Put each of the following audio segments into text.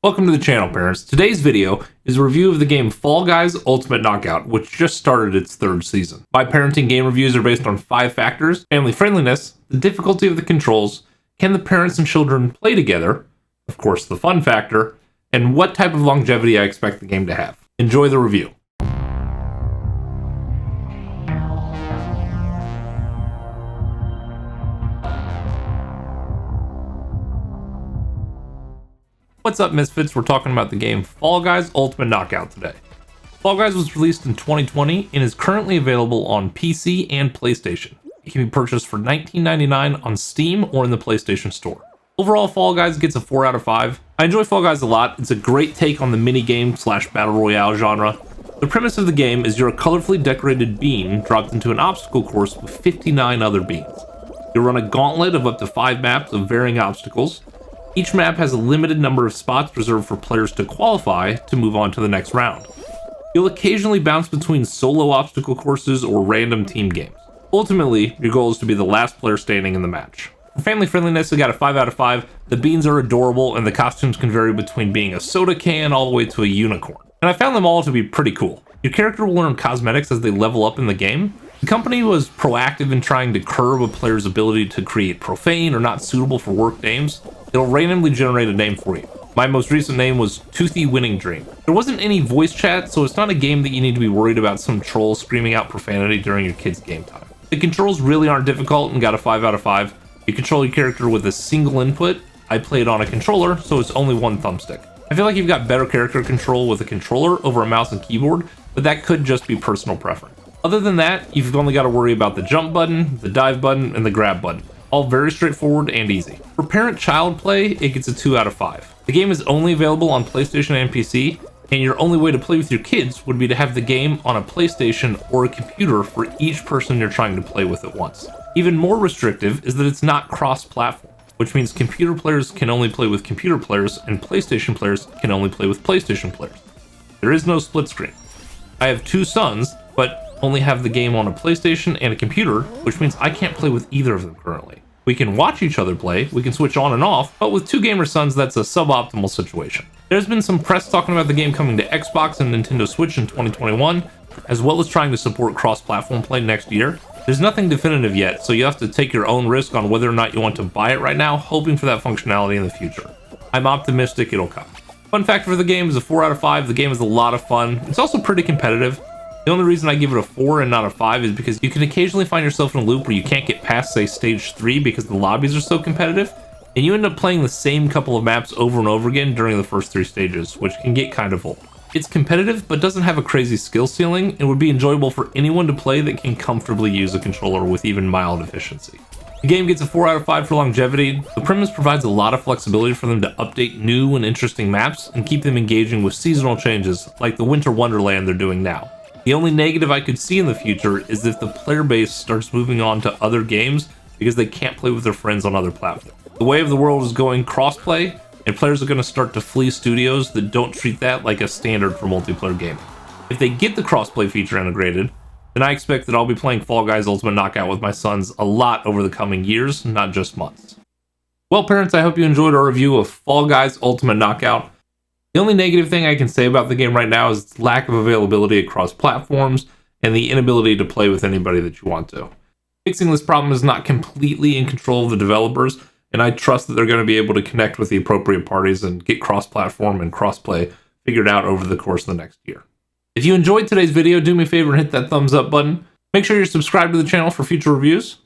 Welcome to the channel, parents. Today's video is a review of the game Fall Guys Ultimate Knockout, which just started its third season. My parenting game reviews are based on 5 factors: family friendliness, the difficulty of the controls, can the parents and children play together, of course the fun factor, and what type of longevity I expect the game to have. Enjoy the review. What's up, Misfits? We're talking about the game Fall Guys Ultimate Knockout today. Fall Guys was released in 2020 and is currently available on PC and PlayStation. It can be purchased for $19.99 on Steam or in the PlayStation Store. Overall, Fall Guys gets a 4 out of 5. I enjoy Fall Guys a lot. It's a great take on the minigame / battle royale genre. The premise of the game is you're a colorfully decorated bean dropped into an obstacle course with 59 other beans. You'll run a gauntlet of up to 5 maps of varying obstacles. Each map has a limited number of spots reserved for players to qualify to move on to the next round. You'll occasionally bounce between solo obstacle courses or random team games. Ultimately, your goal is to be the last player standing in the match. For family friendliness, I got a 5 out of 5. The beans are adorable and the costumes can vary between being a soda can all the way to a unicorn. And I found them all to be pretty cool. Your character will learn cosmetics as they level up in the game. The company was proactive in trying to curb a player's ability to create profane or not suitable for work names. It'll randomly generate a name for you. My most recent name was Toothy Winning Dream. There wasn't any voice chat, so it's not a game that you need to be worried about some troll screaming out profanity during your kid's game time. The controls really aren't difficult and got a 5 out of 5. You control your character with a single input. I played on a controller, so it's only one thumbstick. I feel like you've got better character control with a controller over a mouse and keyboard, but that could just be personal preference. Other than that, you've only got to worry about the jump button, the dive button, and the grab button. All very straightforward and easy. For parent-child play, it gets a 2 out of 5. The game is only available on PlayStation and PC, and your only way to play with your kids would be to have the game on a PlayStation or a computer for each person you're trying to play with at once. Even more restrictive is that it's not cross-platform, which means computer players can only play with computer players and PlayStation players can only play with PlayStation players. There is no split screen. I have 2 sons, but only have the game on a PlayStation and a computer, which means I can't play with either of them currently. We can watch each other play, we can switch on and off, but with 2 gamer sons, that's a suboptimal situation. There's been some press talking about the game coming to Xbox and Nintendo Switch in 2021, as well as trying to support cross-platform play next year. There's nothing definitive yet, so you have to take your own risk on whether or not you want to buy it right now, hoping for that functionality in the future. I'm optimistic it'll come. Fun fact for the game is a 4 out of 5. The game is a lot of fun. It's also pretty competitive. The only reason I give it a 4 and not a 5 is because you can occasionally find yourself in a loop where you can't get past, say, stage 3 because the lobbies are so competitive, and you end up playing the same couple of maps over and over again during the first 3 stages, which can get kind of old. It's competitive, but doesn't have a crazy skill ceiling, and would be enjoyable for anyone to play that can comfortably use a controller with even mild efficiency. The game gets a 4 out of 5 for longevity. The premise provides a lot of flexibility for them to update new and interesting maps and keep them engaging with seasonal changes, like the Winter Wonderland they're doing now. The only negative I could see in the future is if the player base starts moving on to other games because they can't play with their friends on other platforms. The way of the world is going crossplay, and players are going to start to flee studios that don't treat that like a standard for multiplayer gaming. If they get the crossplay feature integrated, then I expect that I'll be playing Fall Guys Ultimate Knockout with my sons a lot over the coming years, not just months. Well, parents, I hope you enjoyed our review of Fall Guys Ultimate Knockout. The only negative thing I can say about the game right now is its lack of availability across platforms and the inability to play with anybody that you want to. Fixing this problem is not completely in control of the developers, and I trust that they're going to be able to connect with the appropriate parties and get cross-platform and cross-play figured out over the course of the next year. If you enjoyed today's video, do me a favor and hit that thumbs up button. Make sure you're subscribed to the channel for future reviews.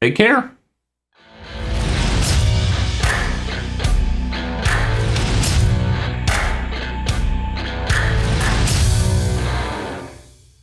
Take care!